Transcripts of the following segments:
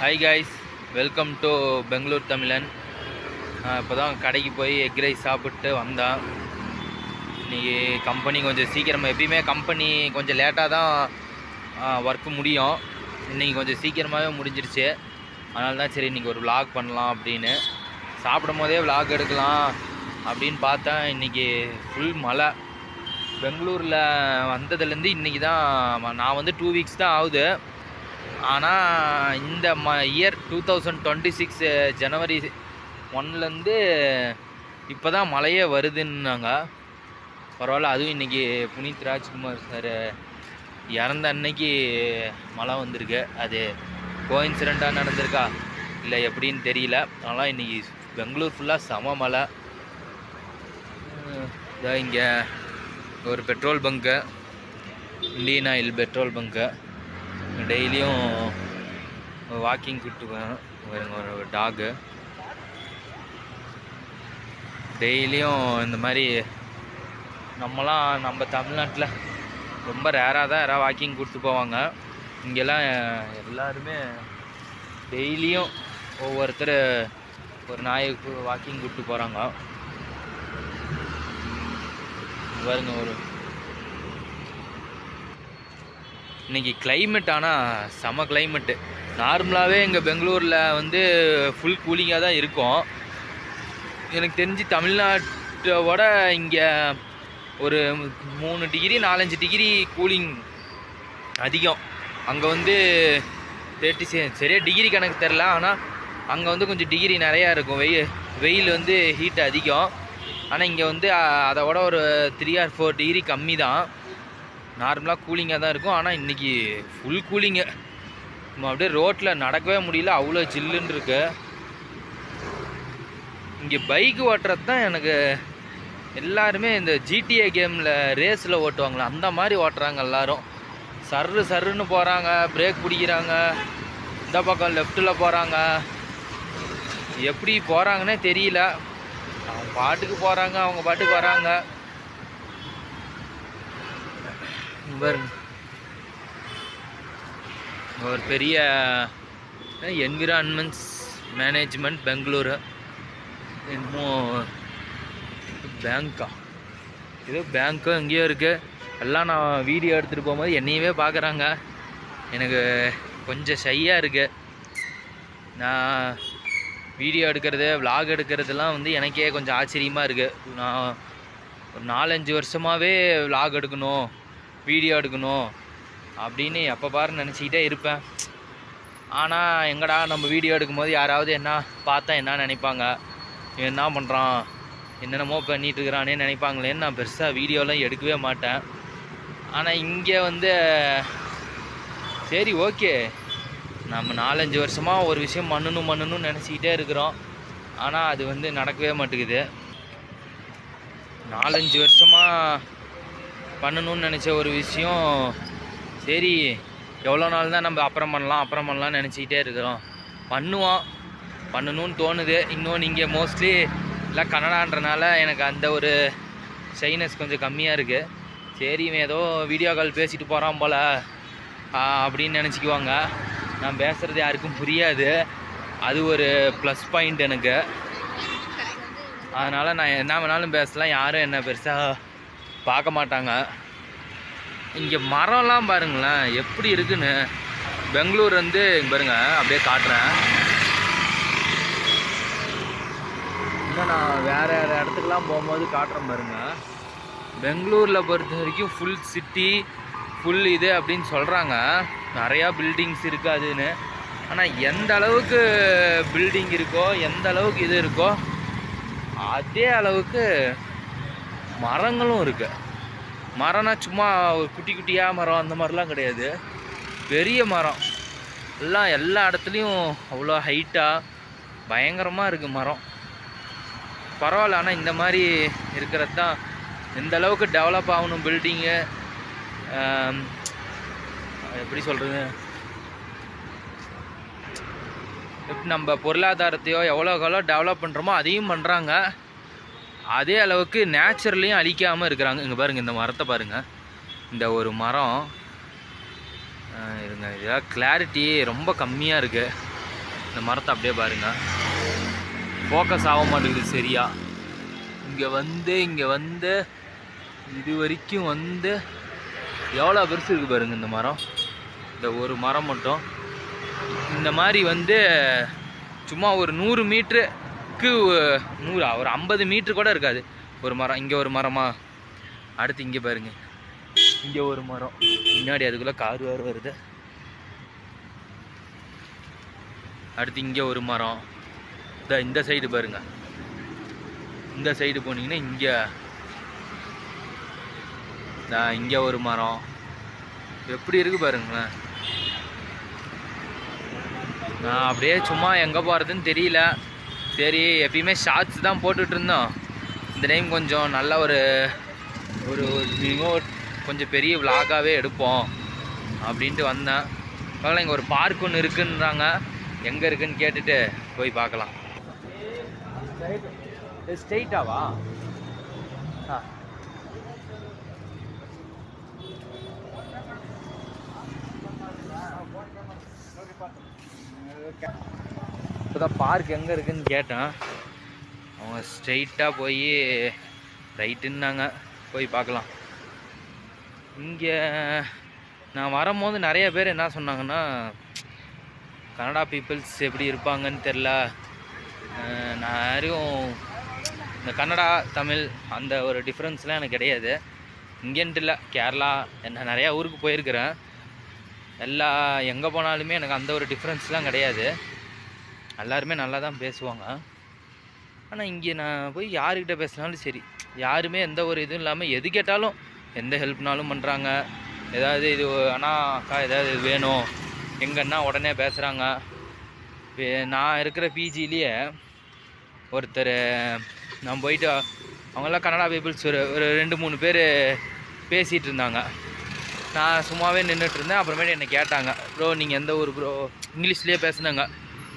Hi guys, welcome to Bangalore Tamizhan. இப்போ தான் கடைக்கு போய் எக் ரைஸ் சாப்பிட்டு வந்தேன். இன்றைக்கி கம்பெனி கொஞ்சம் சீக்கிரமாக, எப்பயுமே கம்பெனி கொஞ்சம் லேட்டாக தான் ஒர்க்கு முடியும். இன்றைக்கி கொஞ்சம் சீக்கிரமாகவே முடிஞ்சிருச்சு. அதனால தான் சரி இன்றைக்கி ஒரு விலாக் பண்ணலாம் அப்படின்னு, சாப்பிடும் போதே விலாக் எடுக்கலாம் அப்படின்னு பார்த்தேன். இன்றைக்கி ஃபுல் மழை. பெங்களூரில் வந்ததுலேருந்து இன்றைக்கி தான் நான் வந்து 2 வீக்ஸ் தான் ஆகுது. ஆனால் இந்த இயர் 2026 ஜனவரி 1லேருந்து இப்போ தான் மழையே வருதுன்னாங்க. பரவாயில்ல, அதுவும் இன்றைக்கி புனித் ராஜ்குமார் சார் இறந்த அன்னைக்கு மழை வந்திருக்கு. அது கோஇன்சிடெண்ட்டாக நடந்திருக்கா இல்லை எப்படின்னு தெரியல. அதனால் இன்றைக்கி பெங்களூர் ஃபுல்லாக செம மழை. இதான் இங்கே ஒரு petrol bunk, Indian oil petrol bunk. டெய்லியும் வாக்கிங் கூப்பிட்டு ஒரு டாகு டெய்லியும் இந்த மாதிரி. நம்ம தமிழ்நாட்டில் ரொம்ப ரேராக தான் யாராவது வாக்கிங் கூப்பிட்டு போவாங்க. இங்கெல்லாம் எல்லாருமே டெய்லியும் ஒவ்வொருத்தர் ஒரு நாய்க்கு வாக்கிங் கூப்பிட்டு போகிறாங்க. பாருங்க, இன்றைக்கி கிளைமேட் ஆனால் செம கிளைமேட்டு. நார்மலாகவே எங்கள் பெங்களூரில் வந்து ஃபுல் கூலிங்காக தான் இருக்கும். எனக்கு தெரிஞ்சு தமிழ்நாட்டோட இங்கே ஒரு 3 டிகிரி 4-5 டிகிரி கூலிங் அதிகம். அங்கே வந்து 30 சரியாக டிகிரி கணக்கு தெரில, ஆனால் அங்கே வந்து கொஞ்சம் டிகிரி நிறையா இருக்கும். வெயில் வந்து ஹீட் அதிகம். ஆனால் இங்கே வந்து அதை விட ஒரு 3 or 4 டிகிரி கம்மி தான். நார்மலாக கூலிங்காக தான் இருக்கும். ஆனால் இன்றைக்கி ஃபுல் கூலிங்கு. நம்ம அப்படியே ரோட்டில் நடக்கவே முடியல, அவ்வளோ ஜில்லுன்னு இருக்கு. இங்கே பைக் ஓட்டுறது தான் எனக்கு, எல்லாருமே இந்த ஜிடிஏ கேமில் ரேஸில் ஓட்டுவாங்களே அந்த மாதிரி ஓட்டுறாங்க எல்லாரும். சர்ருன்னு போகிறாங்க, பிரேக் பிடிக்கிறாங்க, இந்த பக்கம் லெஃப்ட்டில் போகிறாங்க. எப்படி போகிறாங்கன்னே தெரியல. அவங்க பாட்டுக்கு போகிறாங்க, அவங்க பாட்டுக்கு வராங்க. பாருங்க, ஒரு பெரிய என்விரான்மெண்ட்ஸ் மேனேஜ்மெண்ட் பெங்களூரு. என்னமோ பேங்க்கா, ஏதோ பேங்க்கோ எங்கேயோ இருக்குது. எல்லாம் நான் வீடியோ எடுத்துகிட்டு போகும்போது என்னையவே பார்க்குறாங்க. எனக்கு கொஞ்சம் ஷையாக இருக்குது. நான் வீடியோ எடுக்கிறது, விலாக் எடுக்கிறதுலாம் வந்து எனக்கே கொஞ்சம் ஆச்சரியமாக இருக்குது. நான் ஒரு 4-5 வருஷமாகவே விலாக் எடுக்கணும், வீடியோ எடுக்கணும் அப்படின்னு எப்போ பாரு நினச்சிக்கிட்டே இருப்பேன். ஆனால் எங்கடா நம்ம வீடியோ எடுக்கும்போது யாராவது என்ன பார்த்தா என்ன நினைப்பாங்க, இவன் என்ன பண்ணுறான், என்னென்னமோ பண்ணிகிட்டு இருக்கிறானே நினைப்பாங்களேன்னு நான் பெருசாக வீடியோலாம் எடுக்கவே மாட்டேன். ஆனால் இங்கே வந்து சரி ஓகே, நம்ம 4-5 வருஷமாக ஒரு விஷயம் பண்ணணும்னு நினச்சிக்கிட்டே இருக்கிறோம். ஆனால் அது வந்து நடக்கவே மாட்டேங்குது. 4-5 வருஷமாக பண்ணணும்னு நினச்ச ஒரு விஷயம், சரி எவ்வளோ நாள் தான் நம்ம அப்புறம் பண்ணலாம்னு நினச்சிக்கிட்டே இருக்கிறோம். பண்ணணும்னு தோணுது. இன்னொன்று இங்கே மோஸ்ட்லி எல்லாம் கன்னடான்றனால எனக்கு அந்த ஒரு ஷைனஸ் கொஞ்சம் கம்மியாக இருக்குது. சரி இவன் ஏதோ வீடியோ கால் பேசிட்டு போகிறான் போல் அப்படின்னு நினச்சிக்குவாங்க. நான் பேசுகிறது யாருக்கும் புரியாது. அது ஒரு ப்ளஸ் பாயிண்ட் எனக்கு. அதனால் நான் என்ன வேணாலும் பேசலாம், யாரும் என்ன பெருசாக பார்க்க மாட்டாங்க. இங்கே மரம்லாம் பாருங்களேன் எப்படி இருக்குன்னு. பெங்களூர் வந்து பாருங்க, அப்படியே காட்டுறேன். இன்னும் நான் வேறு இடத்துக்குலாம் போகும்போது காட்டுறேன் பாருங்க. பெங்களூரில் பொறுத்த வரைக்கும் ஃபுல் சிட்டி, ஃபுல் இது அப்படின்னு சொல்கிறாங்க, நிறையா பில்டிங்ஸ் இருக்காதுன்னு. ஆனால் எந்த அளவுக்கு பில்டிங் இருக்கோ, எந்த அளவுக்கு இது இருக்கோ, அதே அளவுக்கு மரங்களும் இருக்குது. மரம்னா சும்மா ஒரு குட்டியாக மரம் அந்த மாதிரிலாம் கிடையாது, பெரிய மரம் எல்லாம் எல்லா இடத்துலையும் அவ்வளோ ஹைட்டாக பயங்கரமாக இருக்குது மரம். பரவாயில்ல. ஆனால் இந்த மாதிரி இருக்கிறது தான் எந்த அளவுக்கு டெவலப் ஆகணும் பில்டிங்கு, எப்படி சொல்கிறது, எப்படி நம்ம பொருளாதாரத்தையோ எவ்வளோக்கெவ்வளோ டெவலப் பண்ணுறோமோ அதையும் பண்ணுறாங்க. அதே அளவுக்கு நேச்சுரலையும் அழிக்காமல் இருக்கிறாங்க. இங்கே பாருங்கள், இந்த மரத்தை பாருங்கள். இந்த ஒரு மரம் இருங்க, இதாக கிளாரிட்டி ரொம்ப கம்மியாக இருக்குது. இந்த மரத்தை அப்படியே பாருங்கள், ஃபோக்கஸ் ஆக மாட்டேங்குது சரியா. இங்கே வந்து இது வரைக்கும் வந்து எவ்வளோ பெருசு இருக்குது பாருங்கள் இந்த மரம். இந்த ஒரு மரம் மட்டும் இந்த மாதிரி வந்து சும்மா ஒரு 100 மீட்டருக்கு 100 ஒரு 50 மீட்ரு கூட இருக்காது ஒரு மரம். இங்கே ஒரு மரமா, அடுத்து இங்கே பாருங்க, இங்கே ஒரு மரம், பின்னாடி அதுக்குள்ளே கார் வேறு வருது. அடுத்து இங்கே ஒரு மரம், இந்த சைடு பாருங்க, இந்த சைடு போனீங்கன்னா இங்கே ஒரு மரம். எப்படி இருக்குது பாருங்களேன். நான் அப்படியே சும்மா எங்கே போகிறதுன்னு தெரியல. சரி, எப்பயுமே ஷார்ட்ஸ் தான் போட்டுட்டு இருந்தோம். இந்த டைம் கொஞ்சம் நல்ல ஒரு கொஞ்சம் பெரிய விலாகாகவே எடுப்போம் அப்படின்ட்டு வந்தேன். அதனால் இங்கே ஒரு பார்க் ஒன்று இருக்குன்றாங்க, எங்கே இருக்குன்னு கேட்டுட்டு போய் பார்க்கலாம். ஸ்ட்ரெயிட்டாவா? இப்போதான் பார்க் எங்கே இருக்குன்னு கேட்டேன். அவங்க ஸ்ட்ரெயிட்டாக போய் ரைட்டுன்னாங்க, போய் பார்க்கலாம். இங்கே நான் வரும்போது நிறைய பேர் என்ன சொன்னாங்கன்னா, கனடா பீப்புள்ஸ் எப்படி இருப்பாங்கன்னு தெரில, நான் யாரையும் இந்த கன்னடா தமிழ் அந்த ஒரு டிஃப்ரென்ஸ்லாம் எனக்கு கிடையாது. இங்கேன்ட்டு இல்லை, கேரளா என்ன நிறையா ஊருக்கு போயிருக்கிறேன். எங்கே போனாலுமே எனக்கு அந்த ஒரு டிஃப்ரென்ஸ்லாம் கிடையாது. எல்லாருமே நல்லா தான் பேசுவாங்க. ஆனால் இங்கே நான் போய் யாருக்கிட்ட பேசினாலும் சரி, யாருமே எந்த ஒரு இதுவும் இல்லாமல் எது கேட்டாலும் எந்த ஹெல்ப்னாலும் பண்ணுறாங்க. ஏதாவது இது அண்ணா அக்கா ஏதாவது இது வேணும் எங்கன்னா உடனே பேசுகிறாங்க. நான் இருக்கிற பிஜிலேயே ஒருத்தர் நான் போயிட்டு, அவங்களாம் கன்னடா பீப்புள்ஸ் ஒரு 2-3 பேர் பேசிகிட்டு இருந்தாங்க. நான் சும்மாவே நின்றுட்டு இருந்தேன். அப்புறமேட்டு என்னை கேட்டாங்க, ப்ரோ நீங்கள் எந்த ஊர் ப்ரோ, இங்கிலீஷ்லேயே பேசுனாங்க.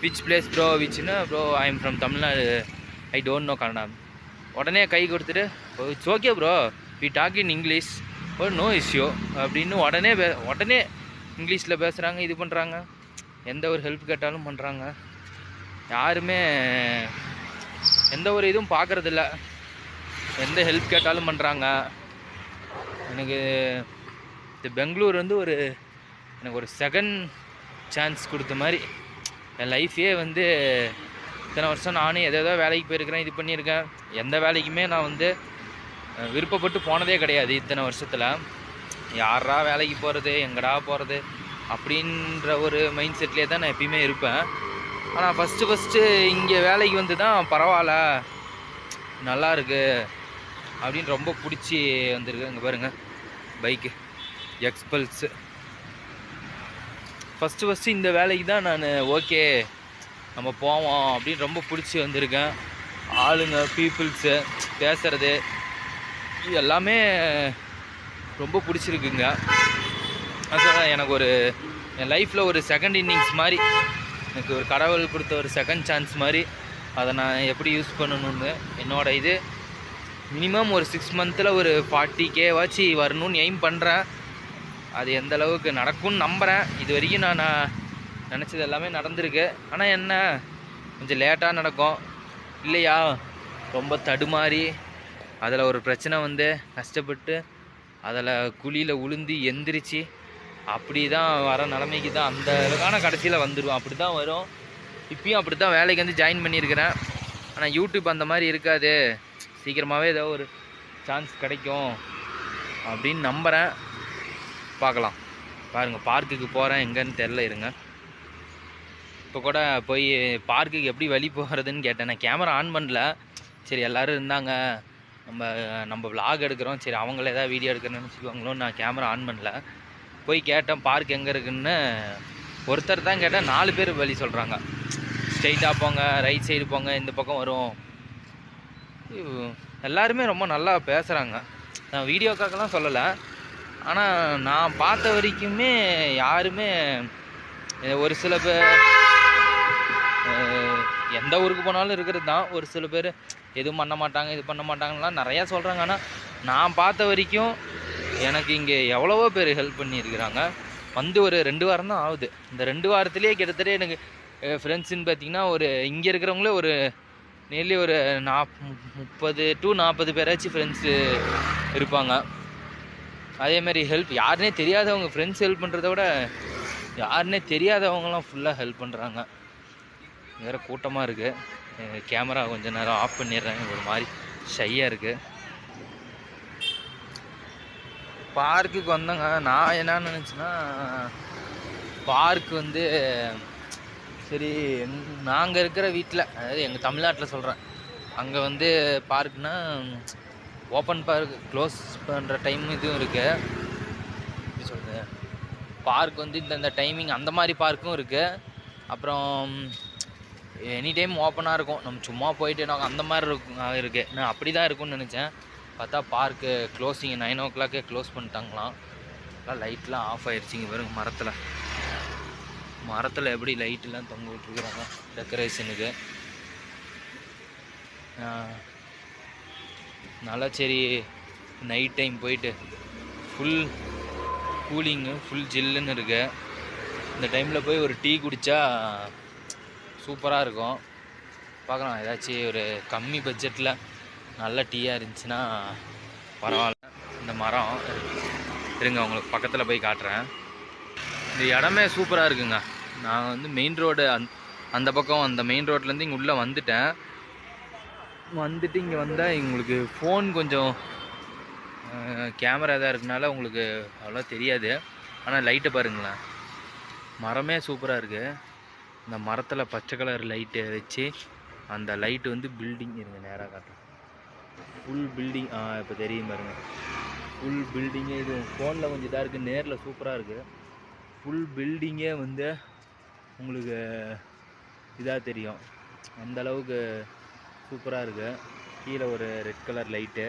விச் பிளேஸ் ப்ரோ, விச்னா bro I am from Tamil Nadu, I don't know Kannada. உடனே கை கொடுத்துட்டு, it's okay bro, we talk in English, ஒரு நோ இஷ்யூ அப்படின்னு உடனே இங்கிலீஷில் பேசுகிறாங்க, இது பண்ணுறாங்க. எந்த ஒரு ஹெல்ப் கேட்டாலும் பண்ணுறாங்க. யாருமே எந்த ஒரு இதுவும் பார்க்குறதில்ல, எந்த ஹெல்ப் கேட்டாலும் பண்ணுறாங்க. எனக்கு இந்த பெங்களூர் வந்து எனக்கு ஒரு செகண்ட் சான்ஸ் கொடுத்த மாதிரி. என் லைஃபே வந்து இத்தனை வருஷம் நானும் எதோ வேலைக்கு போயிருக்கிறேன், இது பண்ணியிருக்கேன். எந்த வேலைக்குமே நான் வந்து விருப்பப்பட்டு போனதே கிடையாது. இத்தனை வருஷத்தில் யாரா வேலைக்கு போகிறது, எங்கடா போகிறது அப்படின்ற ஒரு மைண்ட் செட்லேயே தான் நான் எப்பயுமே இருப்பேன். ஆனால் ஃபஸ்ட்டு இங்கே வேலைக்கு வந்து தான் பரவாயில்ல, நல்லா இருக்குது அப்படின்னு ரொம்ப பிடிச்சி வந்திருக்கு. இங்கே பாருங்கள், பைக்கு எக்ஸ்பல்ஸு. ஃபஸ்ட்டு இந்த வேலைக்கு தான் நான் ஓகே நம்ம போவோம் அப்படின்னு ரொம்ப பிடிச்சி வந்திருக்கேன். ஆளுங்க, பீப்புள்ஸு, பேசுகிறது இது எல்லாமே ரொம்ப பிடிச்சிருக்குங்க. அதான் எனக்கு என் லைஃப்பில் ஒரு செகண்ட் இன்னிங்ஸ் மாதிரி, எனக்கு ஒரு கடவுள் கொடுத்த ஒரு செகண்ட் சான்ஸ் மாதிரி. அதை நான் எப்படி யூஸ் பண்ணணுன்னு என்னோடய இது மினிமம் ஒரு 6 மந்தில் ஒரு 40K வாச்சு வரணும்னு எய்ம் பண்ணுறேன். அது எந்த அளவுக்கு நடக்கும்னு நம்புகிறேன். இது வரைக்கும் நான் நினச்சது எல்லாமே நடந்திருக்கு. ஆனால் என்ன கொஞ்சம் லேட்டாக நடக்கும் இல்லையா, ரொம்ப தடுமாறி அதில் ஒரு பிரச்சனை வந்து கஷ்டப்பட்டு அதில் குழியில் உளுந்து எந்திரிச்சு அப்படி தான் வர நிலைமைக்கு தான் அந்த அளவுக்கான கடைசியில் வந்துடும். அப்படி தான் வரும். இப்பயும் அப்படி தான் வேலைக்கு வந்து ஜாயின் பண்ணியிருக்கிறேன். ஆனால் யூடியூப் அந்த மாதிரி இருக்காது, சீக்கிரமாகவே ஏதோ ஒரு சான்ஸ் கிடைக்கும் அப்படின்னு நம்புகிறேன். பார்க்கலாம். பாருங்கள், பார்க்குக்கு போகிறேன், எங்கன்னு தெரில, இருங்க. இப்போ கூட போய் பார்க்குக்கு எப்படி வழி போகிறதுன்னு கேட்டேன். நான் கேமரா ஆன் பண்ணல, சரி எல்லோரும் இருந்தாங்க, நம்ம விலாக் எடுக்கிறோம், சரி அவங்கள ஏதாவது வீடியோ எடுக்கணும்னு நினச்சிக்குவாங்களோன்னு நான் கேமரா ஆன் பண்ணல. போய் கேட்டேன் பார்க் எங்கே இருக்குன்னு. ஒருத்தர் தான் கேட்டேன், 4 பேர் வழி சொல்கிறாங்க. ஸ்ட்ரெயிட்டாக போங்க, ரைட் சைடு போங்க, இந்த பக்கம் வரும். எல்லாருமே ரொம்ப நல்லா பேசுகிறாங்க. நான் வீடியோக்காகலாம் சொல்லலை, ஆனால் நான் பார்த்த வரைக்குமே யாருமே, ஒரு சில பேர் எந்த ஊருக்கு போனாலும் இருக்கிறது தான், ஒரு சில பேர் எதுவும் பண்ண மாட்டாங்க, இது பண்ண மாட்டாங்கலாம் நிறையா சொல்கிறாங்க. ஆனால் நான் பார்த்த வரைக்கும் எனக்கு இங்கே எவ்வளவோ பேர் ஹெல்ப் பண்ணியிருக்கிறாங்க. வந்து ஒரு 2 வாரம் தான் ஆகுது. இந்த 2 வாரத்துலேயே கிட்டத்தட்ட எனக்கு ஃப்ரெண்ட்ஸுன்னு பார்த்தீங்கன்னா ஒரு இங்கே இருக்கிறவங்களே ஒரு நியர்லி ஒரு 30 to 40 பேராச்சும் ஃப்ரெண்ட்ஸு இருப்பாங்க. அதேமாதிரி ஹெல்ப் யாருனே தெரியாதவங்க ஃப்ரெண்ட்ஸ் ஹெல்ப் பண்ணுறத விட யாருனே தெரியாதவங்களாம் ஃபுல்லாக ஹெல்ப் பண்ணுறாங்க. வேறு கூட்டமாக இருக்குது. கேமரா கொஞ்சம் நேரம் ஆஃப் பண்ணிடுறேன், ஒரு மாதிரி ஷையாக இருக்குது. பார்க்குக்கு வந்தேங்க. நான் என்ன நினச்சேன்னா பார்க் வந்து சரி நாங்கள் இருக்கிற வீட்டில், அதாவது எங்கள் தமிழ்நாட்டில் சொல்கிறேன், அங்கே வந்து பார்க்குனா ஓப்பன் பார்க் க்ளோஸ் பண்ணுற டைம் இதுவும் இருக்குது. எப்படி சொல்கிறது, பார்க் வந்து இந்த டைமிங் அந்த மாதிரி பார்க்கும் இருக்குது. அப்புறம் எனி டைம் ஓப்பனாக இருக்கும், நம்ம சும்மா போயிட்டு நாங்கள் அந்த மாதிரி இருக்குது. நான் அப்படி தான் இருக்கும்னு நினச்சேன். பார்த்தா பார்க்கு க்ளோஸிங் 9 o'clock க்ளோஸ் பண்ணிட்டாங்களாம். லைட்லாம் ஆஃப் ஆகிடுச்சிங்க. வெறும் மரத்தில் எப்படி லைட்டெலாம் தொங்க விட்டுருக்குறாங்க டெக்கரேஷனுக்கு. நல்லா சரி நைட் டைம் போயிட்டு ஃபுல் கூலிங்கு ஃபுல் ஜில்லுன்னு இருக்கு. இந்த டைமில் போய் ஒரு டீ குடித்தா சூப்பராக இருக்கும். பார்க்கலாம், ஏதாச்சும் ஒரு கம்மி பட்ஜெட்டில் நல்ல டீயாக இருந்துச்சுன்னா பரவாயில்ல. இந்த மரம் இருங்க, உங்களுக்கு பக்கத்தில் போய் காட்டுறேன். இந்த இடமே சூப்பராக இருக்குங்க. நான் வந்து மெயின் ரோடு அந்த பக்கம், அந்த மெயின் ரோட்லேருந்து இங்கே உள்ளே வந்துட்டு இங்கே வந்தால் உங்களுக்கு ஃபோன் கொஞ்சம் கேமரா எதாவது இருக்குனால உங்களுக்கு அவ்வளோ தெரியாது. ஆனால் லைட்டை பாருங்களேன், மரமே சூப்பராக இருக்குது. இந்த மரத்தில் பச்சை கலர் லைட்டை வச்சு அந்த லைட்டு வந்து பில்டிங் இருங்க நேராக காட்டுறேன். ஃபுல் பில்டிங் இப்போ தெரியும் பாருங்க, ஃபுல் பில்டிங்கே. இது ஃபோனில் கொஞ்சம் இதாக இருக்குது, நேரில் சூப்பராக இருக்குது. ஃபுல் பில்டிங்கே வந்து உங்களுக்கு இதாக தெரியும், அந்தளவுக்கு சூப்பராக இருக்குது. கீழே ஒரு ரெட் கலர் லைட்டு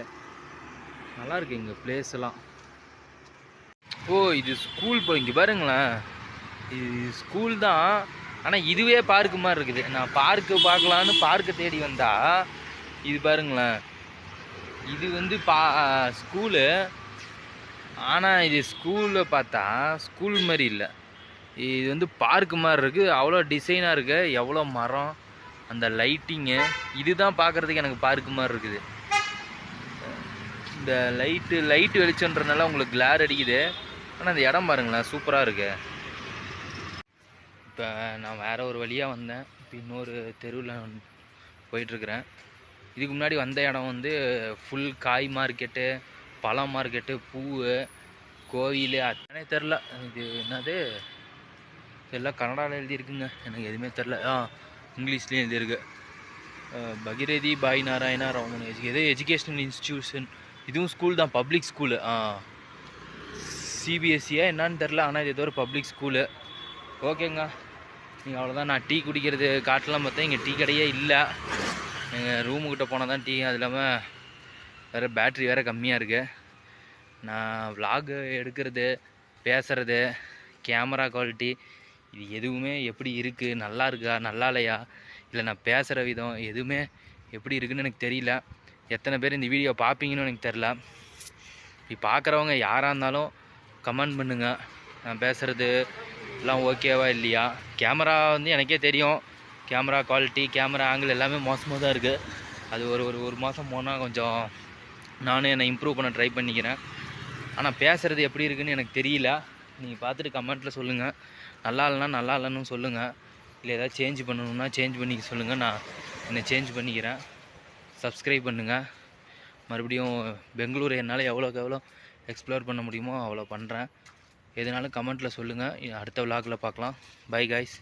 நல்லாயிருக்கு இங்கே பிளேஸ் எல்லாம். இது ஸ்கூல் போய் இங்கே பாருங்களேன், இது ஸ்கூல் தான். ஆனால் இதுவே பார்க்கு மாதிரி இருக்குது. நான் பார்க்கு பார்க்கலான்னு பார்க்கை தேடி வந்தால் இது பாருங்களேன், இது வந்து ஸ்கூலு. ஆனால் இது ஸ்கூலில் பார்த்தா ஸ்கூல் மாதிரி இல்லை, இது வந்து பார்க்கு மாதிரி இருக்குது. அவ்வளோ டிசைனாக இருக்குது, எவ்வளோ மரம், அந்த லைட்டிங்கு, இதுதான் பார்க்குறதுக்கு எனக்கு பார்க்கு மாதிரி இருக்குது. இந்த லைட்டு வெளிச்சன்றதுனால உங்களுக்கு கிளார் அடிக்குது. ஆனால் இந்த இடம் பாருங்களேன் சூப்பராக இருக்குது. இப்போ நான் வேறு ஒரு வழியாக வந்தேன், இப்போ இன்னொரு தெருவில் போயிட்டுருக்குறேன். இதுக்கு முன்னாடி வந்த இடம் வந்து ஃபுல் காய் மார்க்கெட்டு, பழம் மார்க்கெட்டு, பூ, கோவில், அத்தனை தெரில. இது என்னது இதெல்லாம் கன்னடாவில் எழுதியிருக்குங்க, எனக்கு எதுவுமே தெரில. இங்கிலீஷ்லேயும் எழுதியிருக்கு. பகிரதி பாய் நாராயணா ராமன் எது எஜுகேஷ்னல் இன்ஸ்டிடியூஷன். இதுவும் ஸ்கூல் தான், பப்ளிக் ஸ்கூலு. சிபிஎஸ்சியா என்னான்னு தெரில, ஆனால் இது ஏதோ ஒரு பப்ளிக் ஸ்கூலு. ஓகேங்க, நீங்கள் அவ்வளோதான். நான் டீ குடிக்கிறது காட்டலாம் பார்த்தேன், இங்கே டீ கடையே இல்லை. எங்கள் ரூமுக்கிட்ட போனால் தான் டீ. அது இல்லாமல் வேறு பேட்ரி வேறு கம்மியாக இருக்குது. நான் விலாகு எடுக்கிறது, பேசுகிறது, கேமரா குவாலிட்டி இது எதுவுமே எப்படி இருக்குது, நல்லா இருக்கா நல்லா இல்லையா, இல்லை நான் பேசுகிற விதம் எதுவுமே எப்படி இருக்குதுன்னு எனக்கு தெரியல. எத்தனை பேர் இந்த வீடியோ பார்ப்பீங்கன்னு எனக்கு தெரில. இப்படி பார்க்குறவங்க யாராக இருந்தாலும் கமெண்ட் பண்ணுங்கள், நான் பேசுகிறது எல்லாம் ஓகேவா இல்லையா. கேமரா வந்து எனக்கே தெரியும், கேமரா குவாலிட்டி, கேமரா ஆங்கிள் எல்லாமே மோசமாக தான் இருக்குது. அது ஒரு மாதம் போனால் கொஞ்சம் நானும் என்னை இம்ப்ரூவ் பண்ண ட்ரை பண்ணிக்கிறேன். ஆனால் பேசுகிறது எப்படி இருக்குதுன்னு எனக்கு தெரியல. நீங்கள் பார்த்துட்டு கமெண்ட்டில் சொல்லுங்கள். நல்லா இல்லைன்னு சொல்லுங்கள். இல்லை ஏதாவது சேஞ்ச் பண்ணணுன்னா சேஞ்ச் பண்ணிக்க சொல்லுங்கள், நான் என்னை சேஞ்ச் பண்ணிக்கிறேன். சப்ஸ்கிரைப் பண்ணுங்கள். மறுபடியும் பெங்களூர் என்னால் எவ்வளோக்கு எவ்வளோ எக்ஸ்ப்ளோர் பண்ண முடியுமோ அவ்வளோ பண்ணுறேன். எதுனாலும் கமெண்ட்டில் சொல்லுங்கள். அடுத்த விலாகில் பார்க்கலாம். By guys.